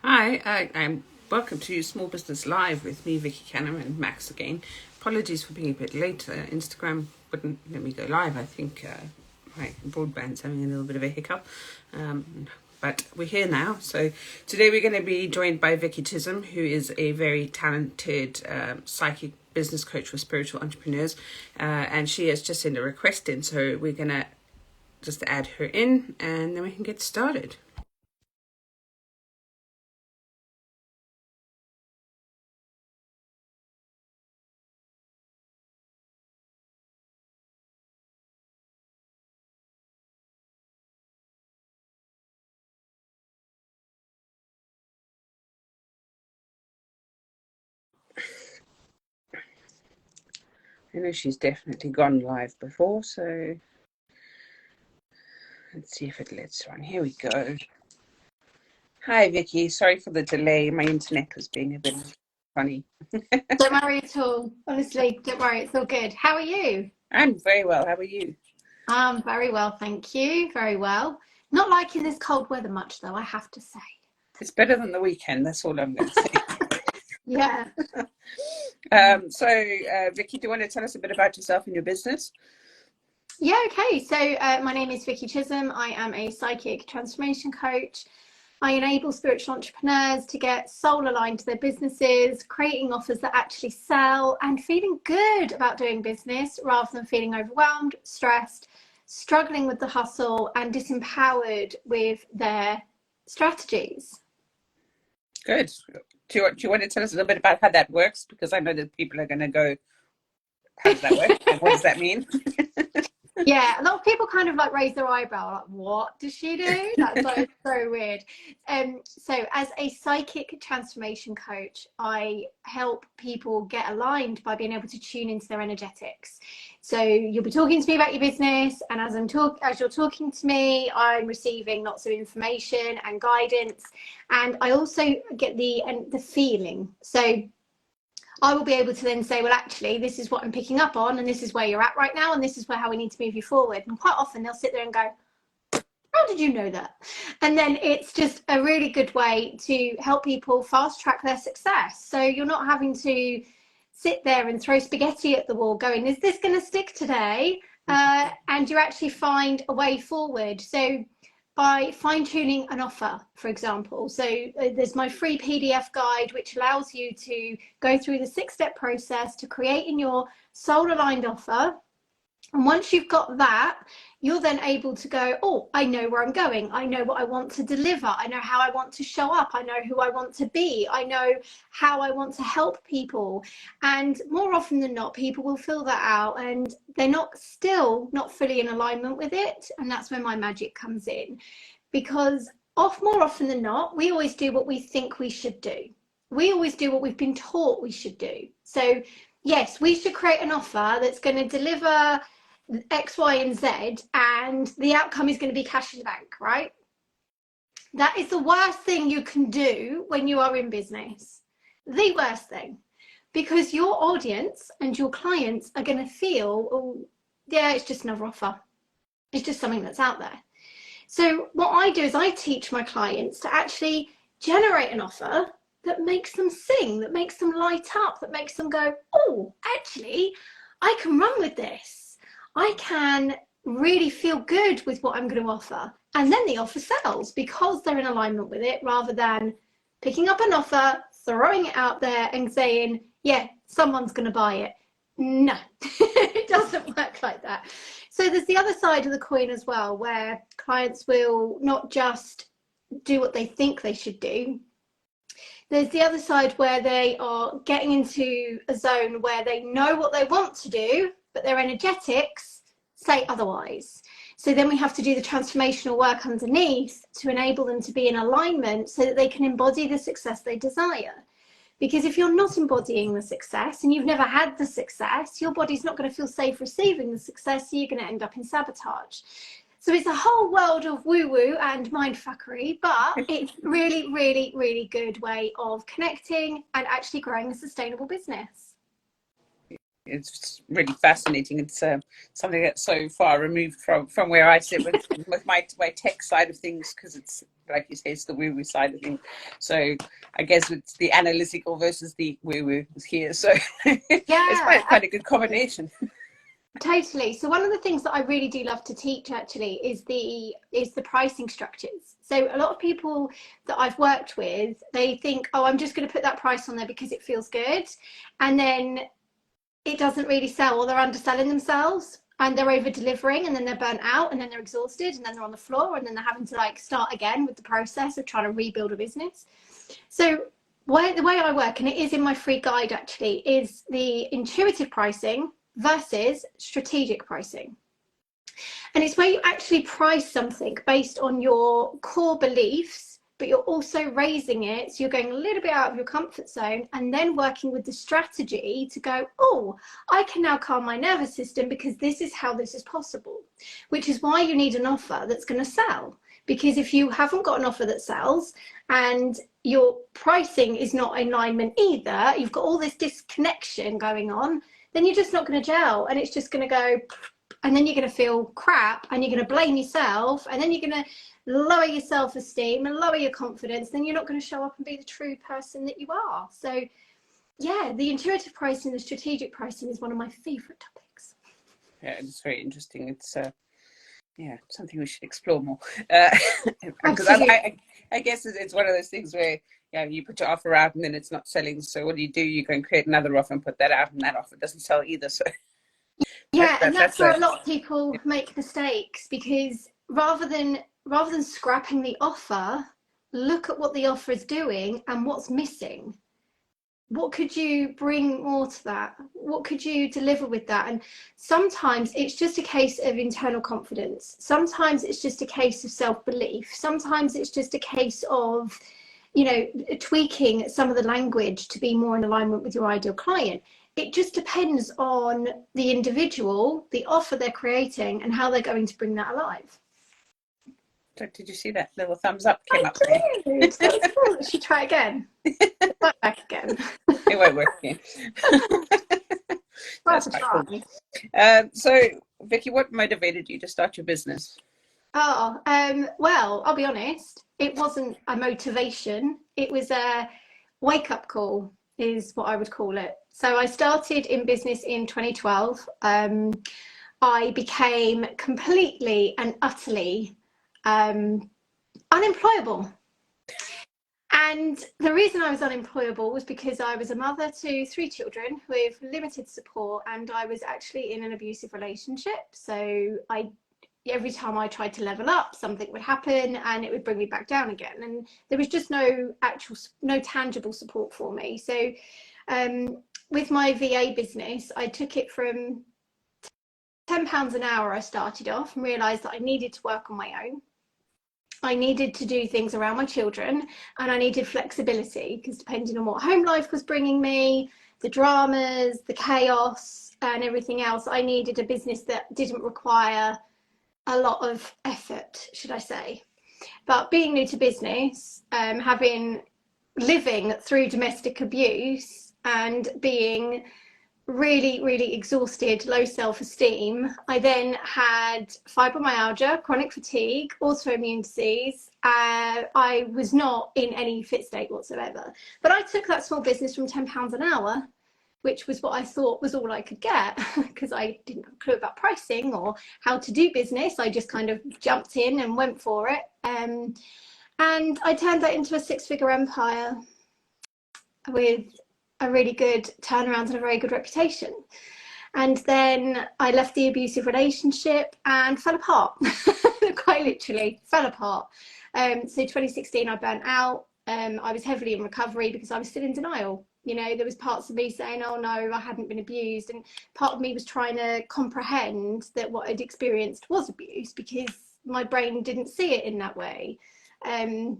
Hi, I'm welcome to Small Business Live with me, Vicki Chisholm, and Max again. Apologies for being a bit late. Instagram wouldn't let me go live. I think my broadband's having a little bit of a hiccup. But we're here now. So today we're going to be joined by Vicki Chisholm, who is a very talented psychic business coach for spiritual entrepreneurs. And she has just sent a request in. So we're going to just add her in and then we can get started. I know she's definitely gone live before, so let's see if it lets her on. Here we go. Hi, Vicky. Sorry for the delay. My internet was being a bit funny. Don't worry at all. Honestly, don't worry. It's all good. How are you? I'm very well. How are you? Very well, thank you. Very well. Not liking this cold weather much, though, I have to say. It's better than the weekend. That's all I'm going to say. Yeah. Vicky, do you want to tell us a bit about yourself and your business? Yeah, okay. So my name is Vicki Chisholm. I am a psychic transformation coach. I enable spiritual entrepreneurs to get soul aligned to their businesses, creating offers that actually sell and feeling good about doing business rather than feeling overwhelmed, stressed, struggling with the hustle and disempowered with their strategies. Good. Do you want to tell us a little bit about how that works? Because I know that people are going to go, how does that work? And what does that mean? Yeah, a lot of people kind of like raise their eyebrow, like, what does she do? That's like so weird. So as a psychic transformation coach, I help people get aligned by being able to tune into their energetics. So you'll be talking to me about your business, and as you're talking to me, I'm receiving lots of information and guidance, and I also get the feeling. So I will be able to then say, well, actually, this is what I'm picking up on, and this is where you're at right now, and this is how we need to move you forward. And quite often they'll sit there and go, how did you know that? And then it's just a really good way to help people fast track their success. So you're not having to sit there and throw spaghetti at the wall going, is this going to stick today? And you actually find a way forward. So by fine-tuning an offer, for example. So there's my free PDF guide, which allows you to go through the 6-step process to creating your soul-aligned offer. And once you've got that, you're then able to go, oh, I know where I'm going. I know what I want to deliver. I know how I want to show up. I know who I want to be. I know how I want to help people. And more often than not, people will fill that out and they're still not fully in alignment with it. And that's where my magic comes in. Because more often than not, we always do what we think we should do. We always do what we've been taught we should do. So yes, we should create an offer that's going to deliver X, Y, and Z, and the outcome is going to be cash in the bank, right? That is the worst thing you can do when you are in business. The worst thing. Because your audience and your clients are going to feel, oh, yeah, it's just another offer. It's just something that's out there. So what I do is I teach my clients to actually generate an offer that makes them sing, that makes them light up, that makes them go, oh, actually, I can run with this. I can really feel good with what I'm going to offer. And then the offer sells because they're in alignment with it rather than picking up an offer, throwing it out there and saying, yeah, someone's going to buy it. No, it doesn't work like that. So there's the other side of the coin as well, where clients will not just do what they think they should do. There's the other side where they are getting into a zone where they know what they want to do, but their energetics say otherwise. So then we have to do the transformational work underneath to enable them to be in alignment so that they can embody the success they desire. Because if you're not embodying the success and you've never had the success, your body's not going to feel safe receiving the success, so you're going to end up in sabotage. So it's a whole world of woo-woo and mindfuckery, but it's really, really, really good way of connecting and actually growing a sustainable business. it's really fascinating. It's something that's so far removed from where I sit with my tech side of things, because it's, like you say, it's the woo-woo side of things. So I guess it's the analytical versus the woo-woo here. So it's Yeah, quite a good combination. totally. So one of the things that I really do love to teach actually is the pricing structures. So a lot of people that I've worked with, they think, oh, I'm just going to put that price on there because it feels good, and then it doesn't really sell, or they're underselling themselves and they're over delivering, and then they're burnt out, and then they're exhausted, and then they're on the floor, and then they're having to like start again with the process of trying to rebuild a business. So the way I work, and it is in my free guide actually, is the intuitive pricing versus strategic pricing. And it's where you actually price something based on your core beliefs, but you're also raising it. So you're going a little bit out of your comfort zone, and then working with the strategy to go, oh, I can now calm my nervous system because this is how this is possible, which is why you need an offer that's going to sell. Because if you haven't got an offer that sells and your pricing is not in alignment either, you've got all this disconnection going on, then you're just not going to gel, and it's just going to go, and then you're going to feel crap, and you're going to blame yourself, and then you're going to lower your self-esteem and lower your confidence. Then you're not going to show up and be the true person that you are. So yeah, the intuitive pricing, the strategic pricing is one of my favorite topics. Yeah, it's very interesting. It's something we should explore more. Because I guess it's one of those things where you put your offer out and then it's not selling. So what do? You go and create another offer and put that out, and that offer doesn't sell either. So yeah, and that's where a lot of people make mistakes, because rather than scrapping the offer, look at what the offer is doing and what's missing. What could you bring more to that? What could you deliver with that? And sometimes it's just a case of internal confidence. Sometimes it's just a case of self-belief. Sometimes it's just a case of, tweaking some of the language to be more in alignment with your ideal client. It just depends on the individual, the offer they're creating, and how they're going to bring that alive. Did you see that little thumbs up came up there? That was cool. Let's try again. Back again. It won't work again. That's quite cool. So, Vicky, what motivated you to start your business? Well, I'll be honest. It wasn't a motivation. It was a wake-up call, is what I would call it. So I started in business in 2012. I became completely and utterly unemployable. And the reason I was unemployable was because I was a mother to 3 children with limited support, and I was actually in an abusive relationship. So every time I tried to level up, something would happen and it would bring me back down again. And there was just no tangible support for me. So with my VA business, I took it from £10 an hour. I started off and realised that I needed to work on my own. I needed to do things around my children, and I needed flexibility, because depending on what home life was bringing me, the dramas, the chaos and everything else, I needed a business that didn't require a lot of effort, should I say. But being new to business, living through domestic abuse and being really, really exhausted, low self-esteem, I then had fibromyalgia, chronic fatigue, autoimmune disease. I was not in any fit state whatsoever. But I took that small business from £10 an hour, which was what I thought was all I could get, because I didn't have a clue about pricing or how to do business. I just kind of jumped in and went for it. And I turned that into a 6-figure empire with a really good turnaround and a very good reputation. And then I left the abusive relationship and fell apart. Quite literally fell apart. So 2016 I burnt out. I was heavily in recovery because I was still in denial. There was parts of me saying, oh no, I hadn't been abused, and part of me was trying to comprehend that what I'd experienced was abuse, because my brain didn't see it in that way. So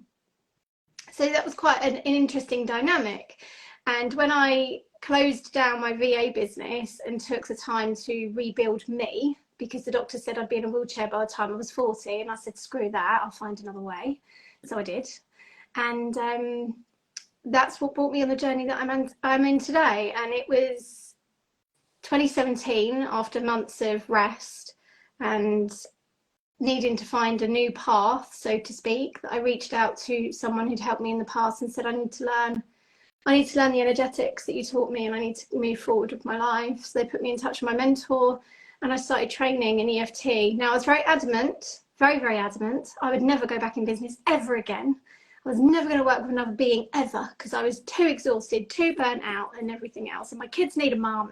that was quite an interesting dynamic. And when I closed down my VA business and took the time to rebuild me, because the doctor said I'd be in a wheelchair by the time I was 40, and I said, screw that, I'll find another way. So I did. And that's what brought me on the journey that I'm in today. And it was 2017, after months of rest and needing to find a new path, so to speak, that I reached out to someone who'd helped me in the past and said, I need to learn the energetics that you taught me, and I need to move forward with my life. So they put me in touch with my mentor, and I started training in EFT. Now, I was very adamant, very, very adamant. I would never go back in business ever again. I was never going to work with another being ever, because I was too exhausted, too burnt out and everything else. And my kids need a mum.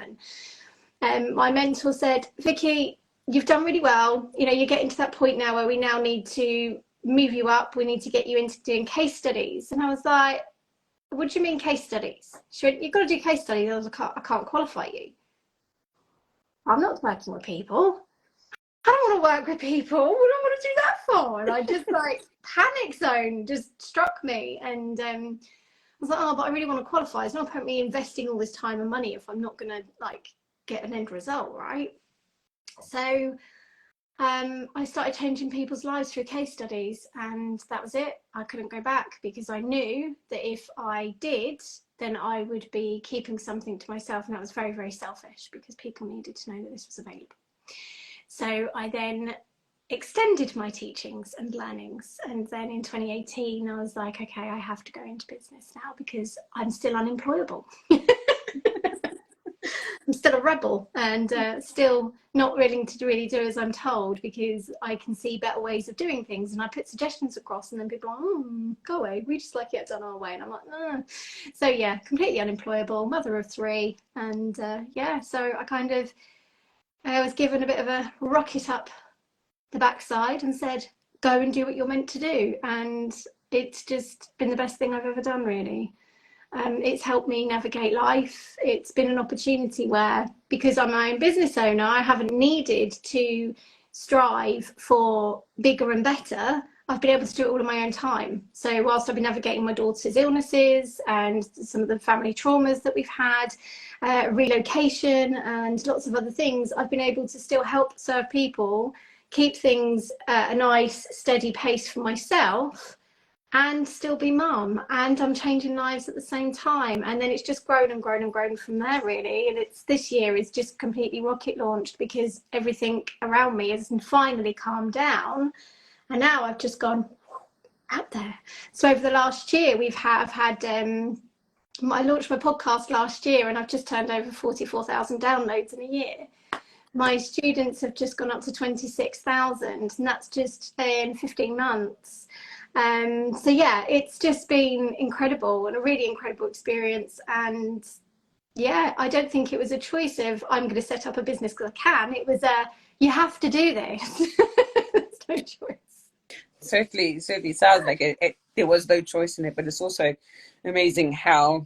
And my mentor said, Vicky, you've done really well. You know, you're getting to that point now where we now need to move you up. We need to get you into doing case studies. And I was like, what do you mean case studies? She went, you've got to do case studies. I can't qualify you. I'm not working with people. I don't want to work with people. What do I want to do that for? And I just like panic zone just struck me. And I was like, oh, but I really want to qualify. It's no point me investing all this time and money if I'm not going to like get an end result, right? So I started changing people's lives through case studies, and that was it. I couldn't go back, because I knew that if I did, then I would be keeping something to myself, and that was very, very selfish, because people needed to know that this was available. So I then extended my teachings and learnings, and then in 2018 I was like, okay, I have to go into business now, because I'm still unemployable. I'm still a rebel, and still not willing to really do as I'm told, because I can see better ways of doing things, and I put suggestions across, and then people are like, oh, go away, we just like it done our way. And I'm like, no. So yeah, completely unemployable, mother of 3, and yeah, so I was given a bit of a rocket up the backside and said, go and do what you're meant to do. And it's just been the best thing I've ever done, really. It's helped me navigate life. It's been an opportunity where, because I'm my own business owner, I haven't needed to strive for bigger and better. I've been able to do it all in my own time. So whilst I've been navigating my daughter's illnesses and some of the family traumas that we've had, relocation and lots of other things, I've been able to still help serve people, keep things at a nice steady pace for myself, and still be mum, and I'm changing lives at the same time. And then it's just grown and grown and grown from there, really. And it's this year is just completely rocket launched, because everything around me has finally calmed down, and now I've just gone out there. So over the last year I've had I launched my podcast last year, and I've just turned over 44,000 downloads in a year. My students have just gone up to 26,000, and that's just in 15 months. So yeah, it's just been incredible, and a really incredible experience. And yeah, I don't think it was a choice of I'm going to set up a business because I can. It was you have to do this. There's no choice. Certainly sounds like there was no choice in it, but it's also amazing how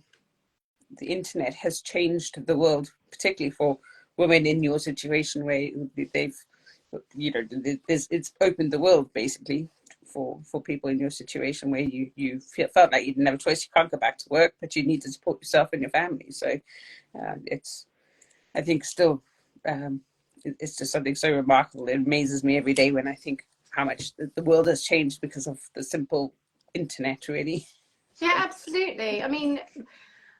the internet has changed the world, particularly for women in your situation, where they've, you know, it's opened the world basically for people in your situation, where you felt like you didn't have a choice. You can't go back to work, but you need to support yourself and your family. So it's, I think, still it's just something so remarkable. It amazes me every day when I think how much the world has changed because of the simple internet, really. Yeah, absolutely. I mean,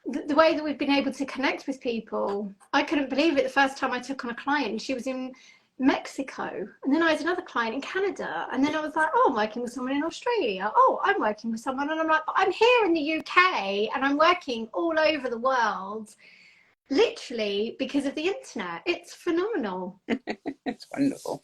the way that we've been able to connect with people, I couldn't believe it the first time I took on a client. She was in Mexico, and then I had another client in Canada, and then I was like, oh, I'm working with someone in Australia. Oh, I'm working with someone, and I'm like, I'm here in the UK, and I'm working all over the world, literally because of the internet. It's phenomenal. It's wonderful.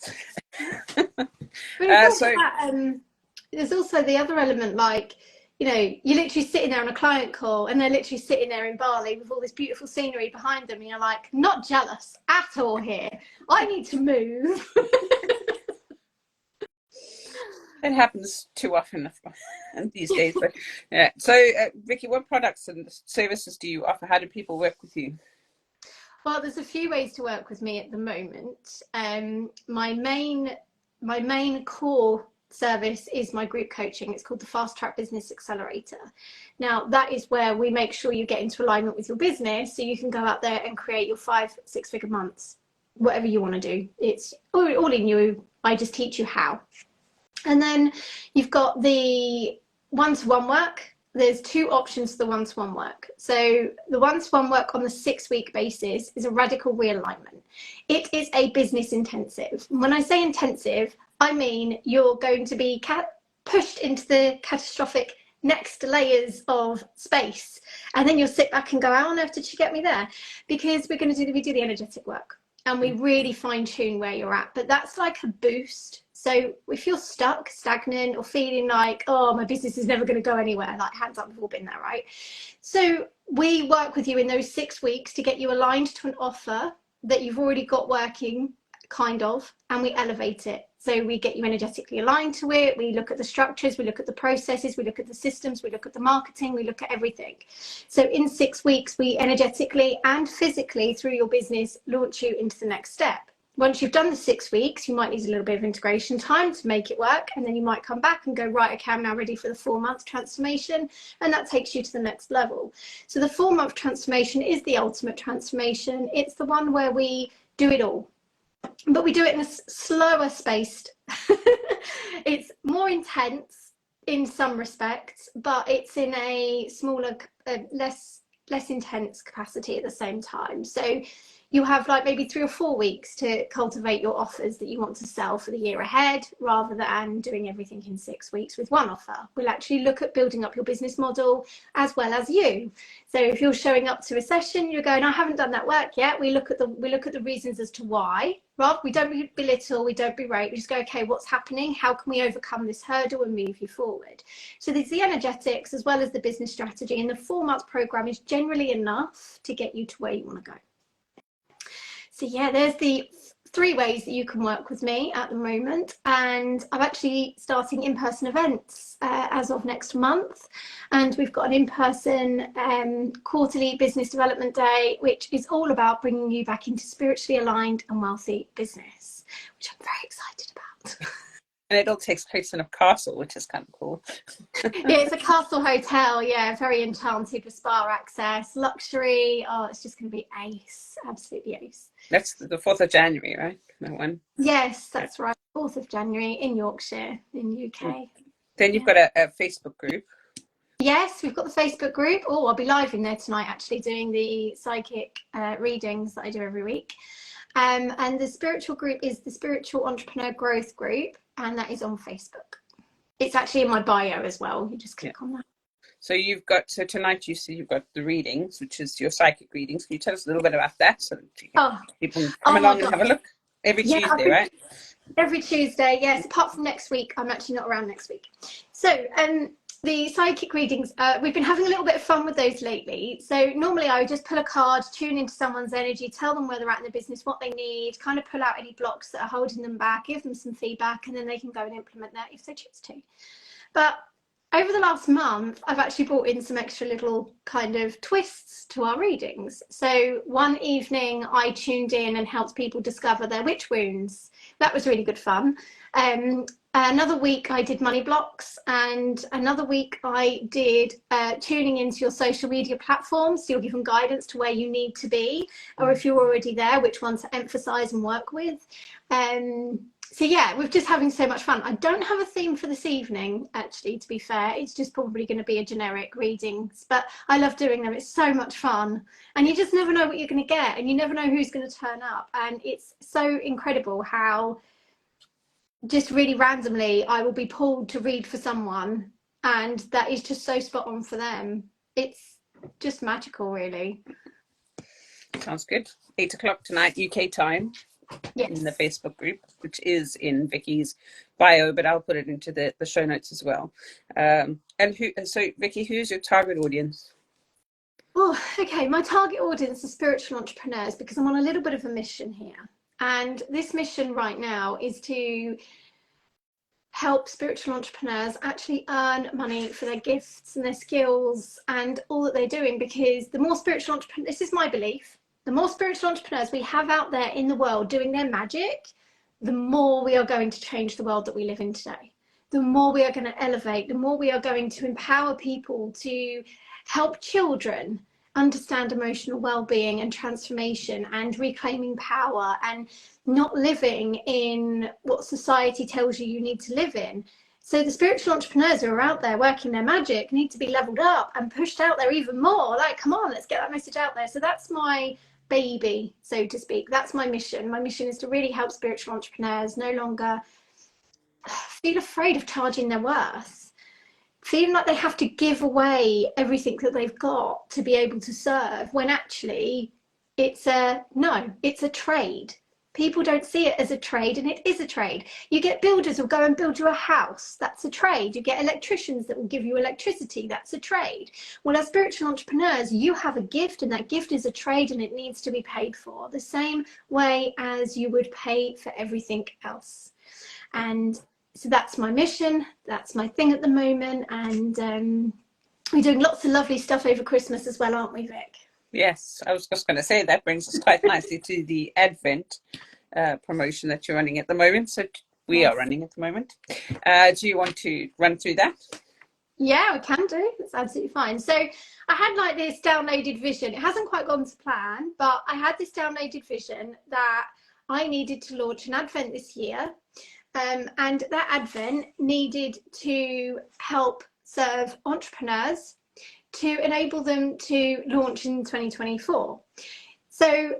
There's also the other element, like, you know, you're literally sitting there on a client call, and they're literally sitting there in Bali with all this beautiful scenery behind them, and you're like, not jealous at all here. I need to move. It happens too often these days. But yeah. So, Vicky, what products and services do you offer? How do people work with you? Well, there's a few ways to work with me at the moment. My main core service is my group coaching. It's called the Fast Track Business Accelerator. Now, that is where we make sure you get into alignment with your business, so you can go out there and create your 5-6 figure months, whatever you want to do. It's all in you. I just teach you how. And then you've got the one-to-one work. there's two options for the one-to-one work. So the one-to-one work on the 6-week basis is a radical realignment. It is a business intensive. When I say intensive, I mean you're going to be pushed into the catastrophic next layers of space, and then you'll sit back and go, how on earth did she get me there? Because we do the energetic work, and we really fine tune where you're at. But that's like a boost. So if you're stuck, stagnant, or feeling like, oh, my business is never going to go anywhere, like hands up, we've all been there, right? So we work with you in those 6 weeks to get you aligned to an offer that you've already got working, kind of, and we elevate it. So we get you energetically aligned to it. We look at the structures, we look at the processes, we look at the systems, we look at the marketing, we look at everything. So in 6 weeks, we energetically and physically through your business launch you into the next step. Once you've done the 6 weeks, you might need a little bit of integration time to make it work. And then you might come back and go, right, okay, I'm now ready for the 4-month transformation. And that takes you to the next level. So the 4-month transformation is the ultimate transformation. It's the one where we do it all. But we do it in a slower spaced. It's more intense in some respects, but it's in a smaller, less intense capacity at the same time. So you have like maybe 3 or 4 weeks to cultivate your offers that you want to sell for the year ahead, rather than doing everything in 6 weeks with one offer. We'll actually look at building up your business model as well as you. So if you're showing up to a session, you're going, I haven't done that work yet. We look at the reasons as to why. Rather, we don't belittle, we don't berate. We just go, okay, what's happening? How can we overcome this hurdle and move you forward? So there's the energetics as well as the business strategy, and the 4-month program is generally enough to get you to where you want to go. So yeah, there's the 3 ways that you can work with me at the moment, and I'm actually starting in-person events as of next month, and we've got an in-person quarterly business development day, which is all about bringing you back into spiritually aligned and wealthy business, which I'm very excited about. And it all takes place in a castle, which is kind of cool. Yeah, it's a castle hotel. Yeah, very enchanted with spa access, luxury. Oh, it's just going to be ace, absolutely ace. That's the 4th of January, right? That one. Yes, that's right. 4th of January in Yorkshire, in UK. Then you've got a Facebook group. Yes, we've got the Facebook group. Oh, I'll be live in there tonight, actually, doing the psychic readings that I do every week. And the spiritual group is the Spiritual Entrepreneur Growth Group, and that is on Facebook. It's actually in my bio as well. You just click on that. So tonight you see you've got the readings, which is your psychic readings. Can you tell us a little bit about that so that people can come along and have a look? Every Tuesday, right? Every Tuesday, yes. Apart from next week, I'm actually not around next week. So the psychic readings, we've been having a little bit of fun with those lately. So normally I would just pull a card, tune into someone's energy, tell them where they're at in the business, what they need, kind of pull out any blocks that are holding them back, give them some feedback, and then they can go and implement that if they choose to. But over the last month, I've actually brought in some extra little kind of twists to our readings. So one evening I tuned in and helped people discover their witch wounds. That was really good fun. Another week I did money blocks, and another week I did tuning into your social media platforms. So you're given guidance to where you need to be, or if you're already there, which ones to emphasize and work with. So yeah, we're just having so much fun. I don't have a theme for this evening, actually, to be fair. It's just probably going to be a generic readings, but I love doing them. It's so much fun, and you just never know what you're going to get, and you never know who's going to turn up. And it's so incredible how just really randomly I will be pulled to read for someone, and that is just so spot on for them. It's just magical, really. Sounds good. 8 o'clock tonight, UK time. Yes. In the Facebook group, which is in Vicky's bio, but I'll put it into the show notes as well. So Vicky, who's your target audience? Oh, okay. My target audience is spiritual entrepreneurs, because I'm on a little bit of a mission here. And this mission right now is to help spiritual entrepreneurs actually earn money for their gifts and their skills and all that they're doing, because the more spiritual entrepreneurs, this is my belief, the more spiritual entrepreneurs we have out there in the world doing their magic, the more we are going to change the world that we live in today. The more we are going to elevate, the more we are going to empower people to help children understand emotional well-being and transformation and reclaiming power and not living in what society tells you you need to live in. So the spiritual entrepreneurs who are out there working their magic need to be leveled up and pushed out there even more. Like, come on, let's get that message out there. So that's my baby, so to speak. That's my mission. My mission is to really help spiritual entrepreneurs no longer feel afraid of charging their worth, feeling like they have to give away everything that they've got to be able to serve, when actually it's a trade. People don't see it as a trade, and it is a trade. You get builders who'll go and build you a house. That's a trade. You get electricians that will give you electricity. That's a trade. Well, as spiritual entrepreneurs, you have a gift, and that gift is a trade, and it needs to be paid for the same way as you would pay for everything else. And so that's my mission. That's my thing at the moment. And we're doing lots of lovely stuff over Christmas as well, aren't we, Vic? Yes, I was just going to say that brings us quite nicely to the Advent promotion that you're running at the moment. So we are running at the moment. Do you want to run through that? Yeah, we can do. That's absolutely fine. So I had like this downloaded vision. It hasn't quite gone to plan, but I had this downloaded vision that I needed to launch an Advent this year. And that Advent needed to help serve entrepreneurs to enable them to launch in 2024. So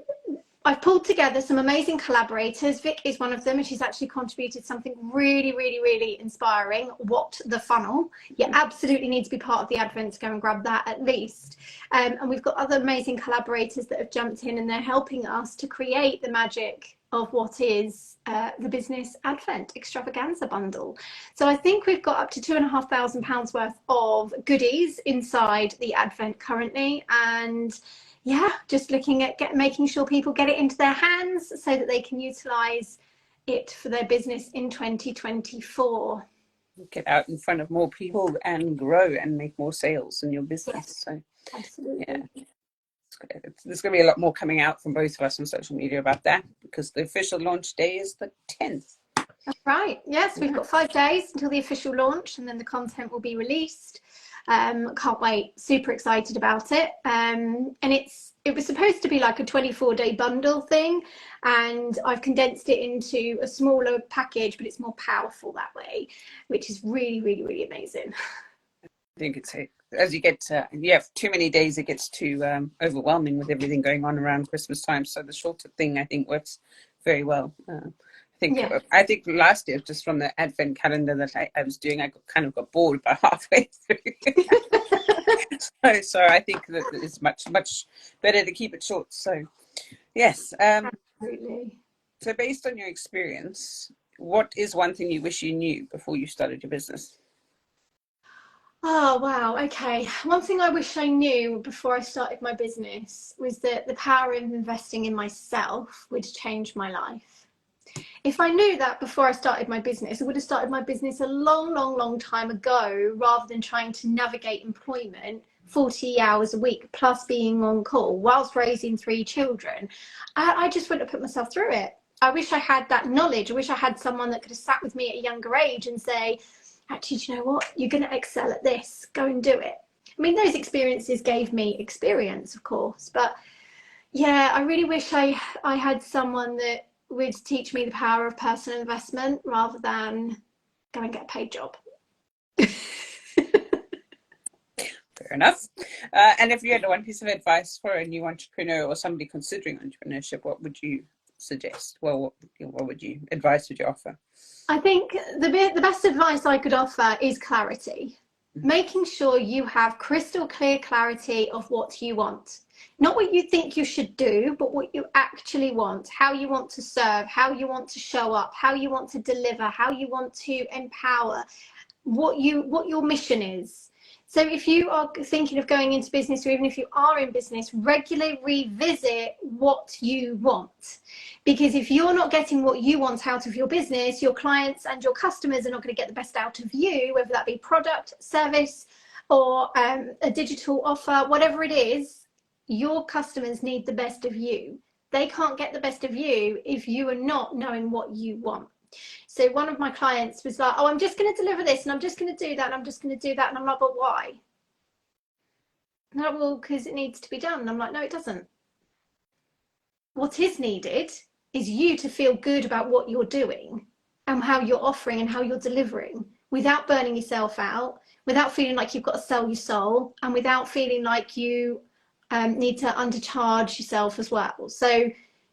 I've pulled together some amazing collaborators. Vic is one of them, and she's actually contributed something really, really, really inspiring. What the Funnel. You absolutely need to be part of the Advent to go and grab that at least. And we've got other amazing collaborators that have jumped in, and they're helping us to create the magic of what is the business Advent extravaganza bundle. So I think we've got up to £2,500 worth of goodies inside the Advent currently, and yeah, just looking at making sure people get it into their hands so that they can utilize it for their business in 2024. Get out in front of more people and grow and make more sales in your business. Yes, so absolutely. Yeah, there's going to be a lot more coming out from both of us on social media about that, because the official launch day is the 10th. That's right. Yes, we've got 5 days until the official launch, and then the content will be released. Can't wait. Super excited about it. And it was supposed to be like a 24-day bundle thing, and I've condensed it into a smaller package, but it's more powerful that way, which is really, really, really amazing. I think it's as you get you have too many days, it gets too overwhelming with everything going on around Christmas time. So the shorter thing, I think, works very well. I think last year, just from the Advent calendar that I was doing, I kind of got bored about halfway through. so I think that it's much better to keep it short. So yes, absolutely. So based on your experience, what is one thing you wish you knew before you started your business? Oh, wow. Okay. One thing I wish I knew before I started my business was that the power of investing in myself would change my life. If I knew that before I started my business, I would have started my business a long, long, long time ago, rather than trying to navigate employment 40 hours a week plus being on call whilst raising 3 children. I just wouldn't have put myself through it. I wish I had that knowledge. I wish I had someone that could have sat with me at a younger age and say, actually, do you know what? You're going to excel at this. Go and do it. I mean, those experiences gave me experience, of course. But yeah, I really wish I had someone that would teach me the power of personal investment rather than go and get a paid job. Fair enough. And if you had one piece of advice for a new entrepreneur or somebody considering entrepreneurship, what would you suggest? Well, what advice would you offer? I think the best advice I could offer is clarity. Making sure you have crystal clear clarity of what you want. Not what you think you should do, but what you actually want, how you want to serve, how you want to show up, how you want to deliver, how you want to empower, what your mission is. So if you are thinking of going into business, or even if you are in business, regularly revisit what you want. Because if you're not getting what you want out of your business, your clients and your customers are not going to get the best out of you, whether that be product, service, or a digital offer, whatever it is. Your customers need the best of you. They can't get the best of you if you are not knowing what you want. So one of my clients was like, oh, I'm just going to deliver this, and I'm just going to do that, and I'm just going to do that. And I'm like, but why? And I'm like, well, because it needs to be done. And I'm like, no, it doesn't. What is needed is you to feel good about what you're doing and how you're offering and how you're delivering. without burning yourself out, without feeling like you've got to sell your soul, and without feeling like you need to undercharge yourself as well. So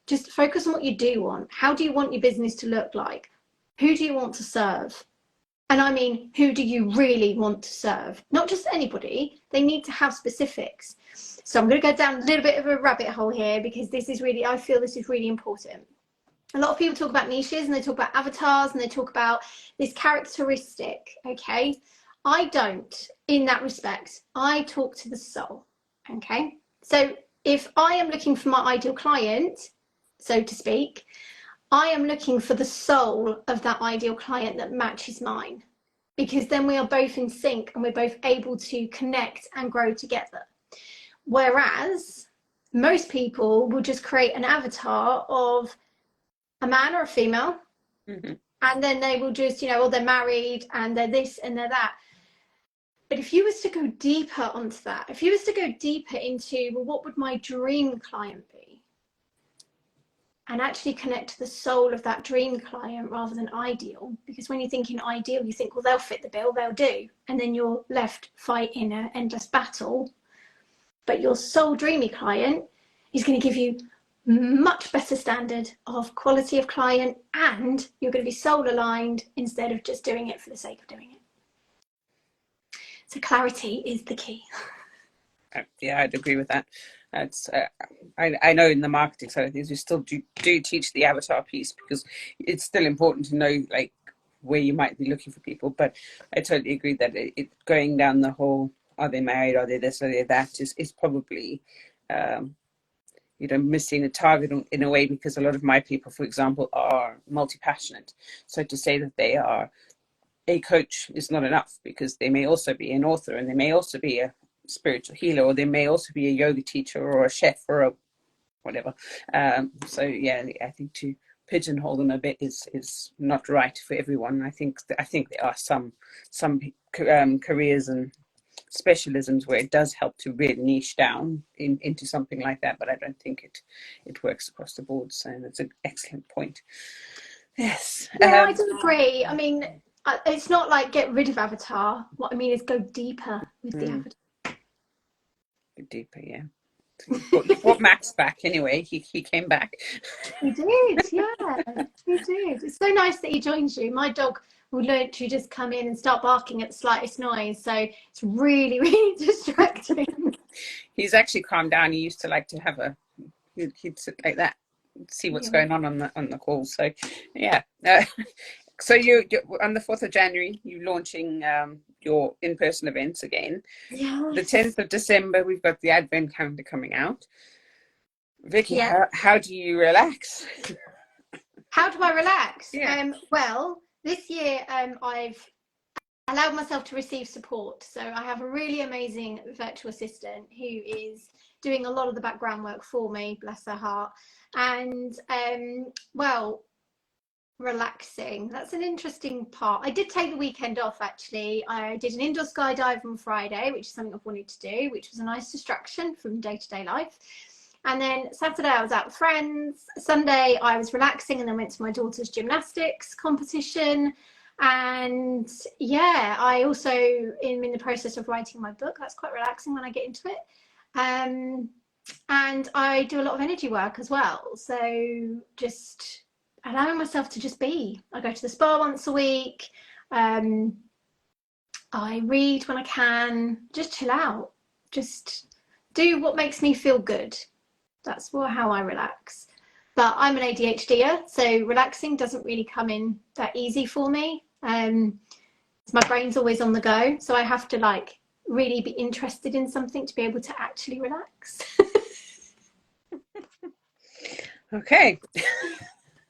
just focus on what you do want. How do you want your business to look like? Who do you want to serve? And I mean, who do you really want to serve? Not just anybody. They need to have specifics. So I'm going to go down a little bit of a rabbit hole here, because this is really, I feel this is really important. A lot of people talk about niches, and they talk about avatars, and they talk about this characteristic, okay? I don't, in that respect. I talk to the soul, okay? So if I am looking for my ideal client, so to speak, I am looking for the soul of that ideal client that matches mine, because then we are both in sync and we're both able to connect and grow together. Whereas most people will just create an avatar of a man or a female, and then they will just, you know, well, they're married and they're this and they're that. But if you was to go deeper onto that, if you was to go deeper into, well, what would my dream client be? And actually connect to the soul of that dream client rather than ideal. Because when you're thinking ideal, you think, well, they'll fit the bill, they'll do. And then you're left fighting an endless battle. But your soul dreamy client is going to give you much better standard of quality of client, and you're going to be soul aligned instead of just doing it for the sake of doing it. So clarity is the key. Yeah, I'd agree with that. It's, I know in the marketing side of things, we still do teach the avatar piece, because it's still important to know like where you might be looking for people. But I totally agree that it going down the whole, are they married, are they this, are they that, is probably you know, missing the target in a way, because a lot of my people, for example, are multi-passionate. So to say that they are a coach is not enough, because they may also be an author, and they may also be a spiritual healer, or they may also be a yoga teacher or a chef or a whatever. So yeah, I think to pigeonhole them a bit is not right for everyone. I think there are some careers and specialisms where it does help to really niche down into something like that, but I don't think it works across the board. So that's an excellent point. Yes. Yeah, I do agree. I mean, it's not like get rid of avatar. What I mean is go deeper with the avatar. Go deeper, yeah. What Max back anyway. He came back. He did, yeah. He did. It's so nice that he joins you. My dog will literally just come in and start barking at the slightest noise. So it's really, really distracting. He's actually calmed down. He used to like to have he'd sit like that, see what's going on the call. So yeah. So you on the 4th of January, you're launching your in-person events again. Yes. The 10th of December, we've got the Advent calendar coming out. Vicki, how do you relax? How do I relax? Yeah. Well, this year I've allowed myself to receive support. So I have a really amazing virtual assistant who is doing a lot of the background work for me, bless her heart. And well, relaxing, that's an interesting part. I did take the weekend off, actually. I did an indoor skydive on Friday, which is something I've wanted to do, which was a nice distraction from day-to-day life. And then Saturday I was out with friends. Sunday I was relaxing and then went to my daughter's gymnastics competition. And yeah, I also am in the process of writing my book. That's quite relaxing when I get into it. And I do a lot of energy work as well. So just allowing myself to just be. I go to the spa once a week. I read when I can. Just chill out. Just do what makes me feel good. That's how I relax. But I'm an ADHDer, so relaxing doesn't really come in that easy for me. My brain's always on the go, so I have to like really be interested in something to be able to actually relax. Okay.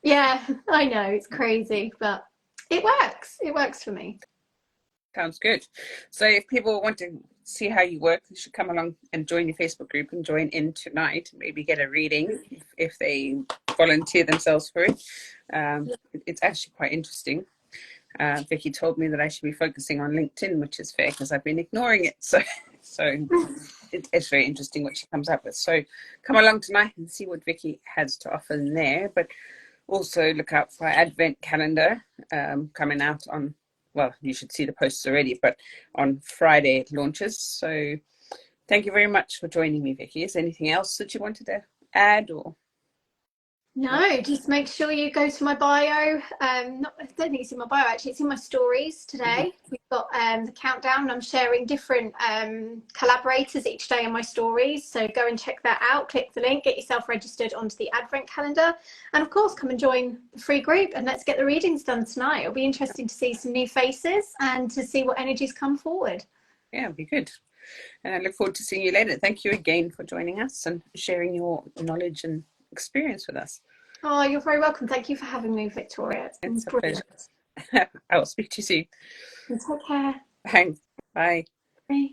Yeah, I know, it's crazy, but it works. It works for me. Sounds good. So if people want to see how you work, they should come along and join your Facebook group and join in tonight. Maybe get a reading if they volunteer themselves for it. It's actually quite interesting. Vicki told me that I should be focusing on LinkedIn, which is fair because I've been ignoring it. So it's very interesting what she comes up with. So come along tonight and see what Vicki has to offer in there. But also look out for our Advent calendar coming out on well, you should see the posts already, but on Friday it launches. So thank you very much for joining me, Vicki. Is there anything else that you wanted to add or? No, just make sure you go to my bio. I don't think it's in my bio actually. It's in my stories today. We've got the countdown. I'm sharing different collaborators each day in my stories. So go and check that out. Click the link, get yourself registered onto the Advent calendar, and of course, come and join the free group. And let's get the readings done tonight. It'll be interesting to see some new faces and to see what energies come forward. Yeah, it'll be good. And I look forward to seeing you later. Thank you again for joining us and sharing your knowledge and experience with us. Oh, you're very welcome. Thank you for having me, Victoria. It's a brilliant. pleasure. I will speak to you soon. And take care. Thanks. Bye. Bye.